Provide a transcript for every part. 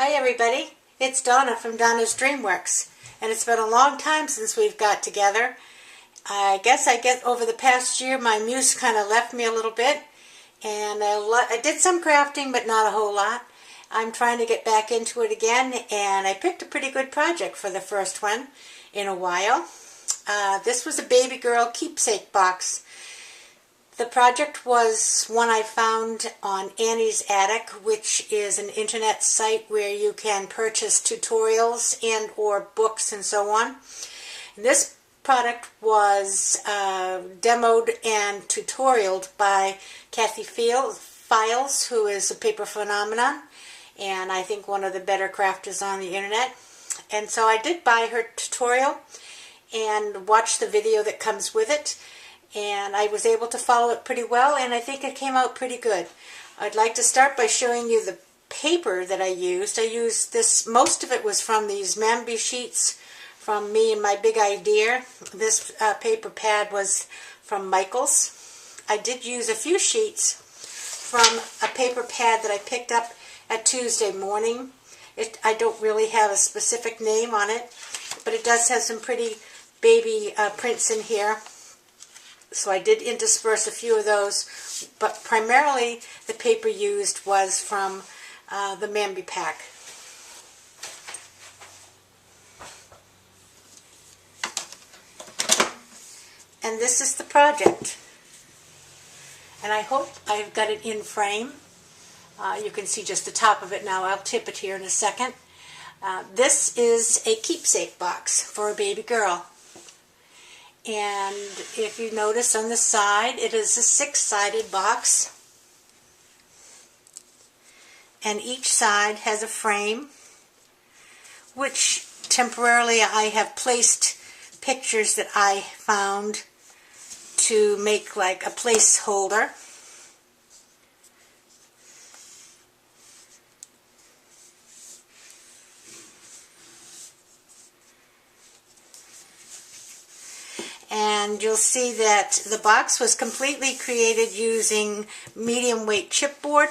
Hi everybody, it's Donna from Donna's Dreamworks, and it's been a long time since we've got together. I guess over the past year my muse kind of left me a little bit, and I did some crafting but not a whole lot. I'm trying to get back into it again, and I picked a pretty good project for the first one in a while. This was a baby girl keepsake box. The project was one I found on Annie's Attic, which is an internet site where you can purchase tutorials and or books and so on. And this product was demoed and tutorialed by Kathy Files, who is a paper phenomenon, and I think one of the better crafters on the internet. And so I did buy her tutorial and watch the video that comes with it. And I was able to follow it pretty well, and I think it came out pretty good. I'd like to start by showing you the paper that I used. I used this, most of it was from these Mambi sheets from me and my big idea. This paper pad was from Michaels. I did use a few sheets from a paper pad that I picked up at Tuesday morning. I don't really have a specific name on it, but it does have some pretty baby prints in here. So I did intersperse a few of those, but primarily the paper used was from the Mambi pack. And this is the project. And I hope I've got it in frame. You can see just the top of it now. I'll tip it here in a second. This is a keepsake box for a baby girl. And if you notice on the side, it is a 6-sided box. And each side has a frame, which temporarily I have placed pictures that I found to make like a placeholder. And you'll see that the box was completely created using medium weight chipboard,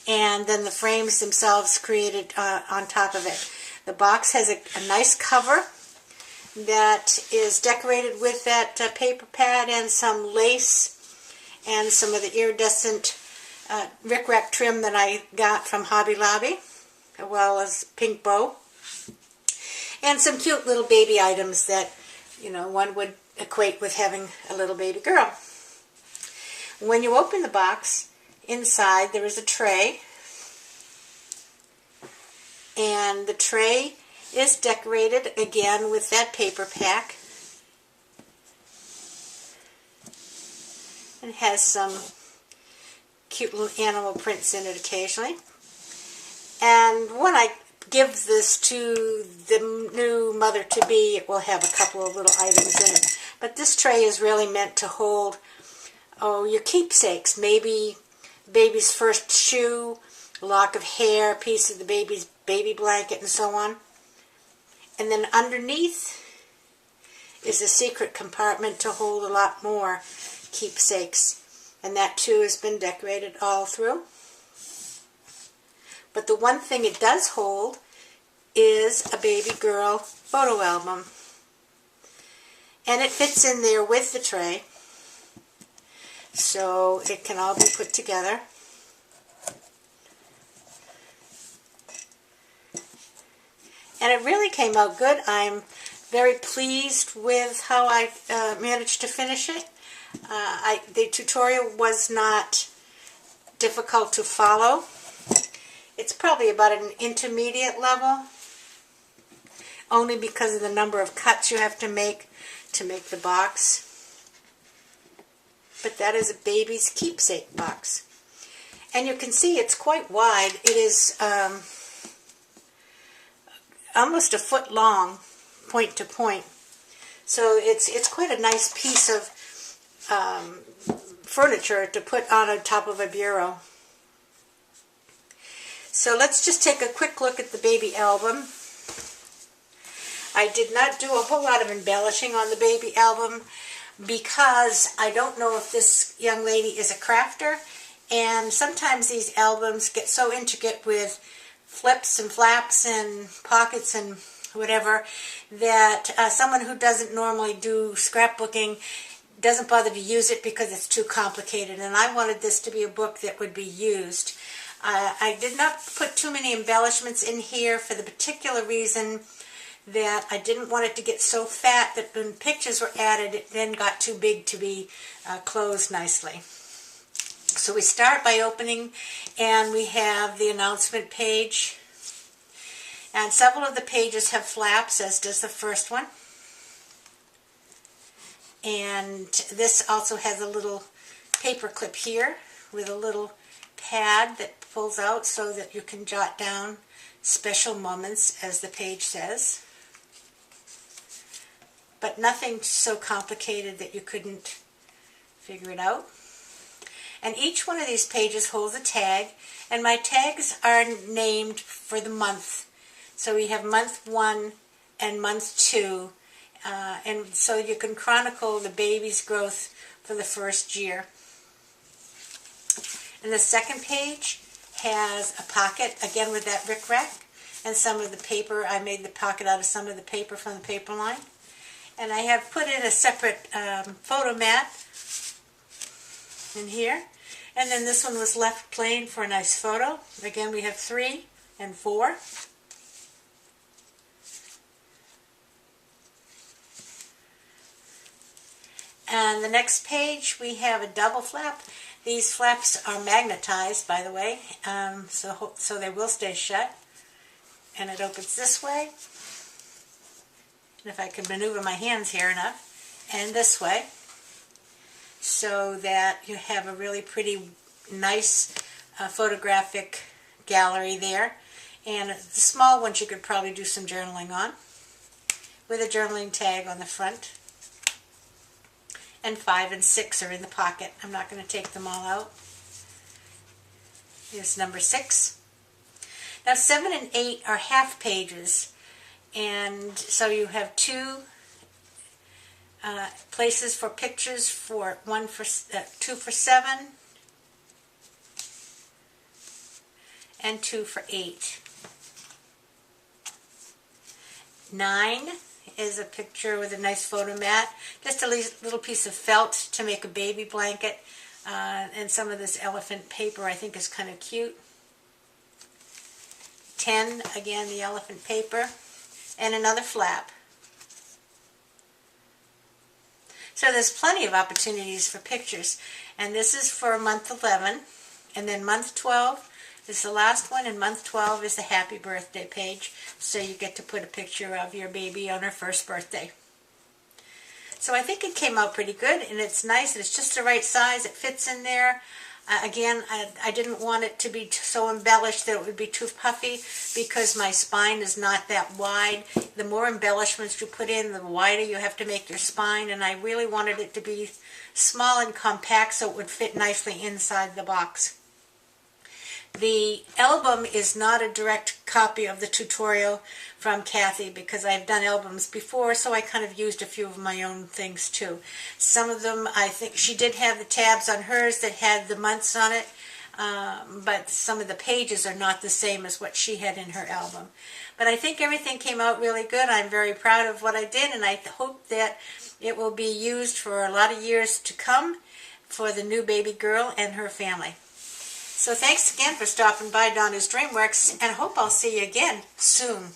and then the frames themselves created on top of it. The box has a nice cover that is decorated with that paper pad and some lace and some of the iridescent rickrack trim that I got from Hobby Lobby, as well as pink bow, and some cute little baby items that one would equate with having a little baby girl. When you open the box, inside there is a tray, and the tray is decorated again with that paper pack. It has some cute little animal prints in it occasionally. And when I give this to the new mother-to-be, it will have a couple of little items in it. But this tray is really meant to hold, your keepsakes. Maybe baby's first shoe, a lock of hair, a piece of the baby's baby blanket, and so on. And then underneath is a secret compartment to hold a lot more keepsakes. And that too has been decorated all through. But the one thing it does hold is a baby girl photo album. And it fits in there with the tray, so it can all be put together. And it really came out good. I'm very pleased with how I managed to finish it. The tutorial was not difficult to follow. It's probably about an intermediate level, only because of the number of cuts you have to make the box. But that is a baby's keepsake box. And you can see it's quite wide. It is almost a foot long, point to point. So it's quite a nice piece of furniture to put on top of a bureau. So let's just take a quick look at the baby album. I did not do a whole lot of embellishing on the baby album because I don't know if this young lady is a crafter, and sometimes these albums get so intricate with flips and flaps and pockets and whatever that someone who doesn't normally do scrapbooking doesn't bother to use it because it's too complicated, and I wanted this to be a book that would be used. I did not put too many embellishments in here for the particular reason that I didn't want it to get so fat that when pictures were added it then got too big to be closed nicely. So we start by opening, and we have the announcement page, and several of the pages have flaps, as does the first one. And this also has a little paper clip here with a little pad that pulls out so that you can jot down special moments, as the page says. But nothing so complicated that you couldn't figure it out. And each one of these pages holds a tag, and my tags are named for the month. So we have month 1 and month 2, and so you can chronicle the baby's growth for the first year. And the second page has a pocket, again with that rickrack, and some of the paper. I made the pocket out of some of the paper from the paper line. And I have put in a separate photo mat in here. And then this one was left plain for a nice photo. Again, we have 3 and 4. And the next page, we have a double flap. These flaps are magnetized, by the way, so they will stay shut. And it opens this way. And if I can maneuver my hands here enough, and this way, so that you have a really pretty, nice photographic gallery there. And the small ones you could probably do some journaling on, with a journaling tag on the front. And 5 and 6 are in the pocket. I'm not going to take them all out. Here's number 6. Now 7 and 8 are half pages, and so you have 2 places for pictures, for 2 for 7 and 2 for 8. 9 is a picture with a nice photo mat, just a little piece of felt to make a baby blanket, and some of this elephant paper I think is kind of cute. 10, again the elephant paper, and another flap. So there's plenty of opportunities for pictures, and this is for month 11, and then month 12 is the last one, and month 12 is the happy birthday page, so you get to put a picture of your baby on her first birthday. So I think it came out pretty good, and it's nice, it's just the right size, it fits in there. Again, I didn't want it to be so embellished that it would be too puffy, because my spine is not that wide. The more embellishments you put in, the wider you have to make your spine, and I really wanted it to be small and compact so it would fit nicely inside the box. The album is not a direct copy of the tutorial from Kathy, because I've done albums before, so I kind of used a few of my own things too. Some of them, I think she did have the tabs on hers that had the months on it, but some of the pages are not the same as what she had in her album. But I think everything came out really good. I'm very proud of what I did, and I hope that it will be used for a lot of years to come for the new baby girl and her family. So thanks again for stopping by Donna's Dreamworks, and I hope I'll see you again soon.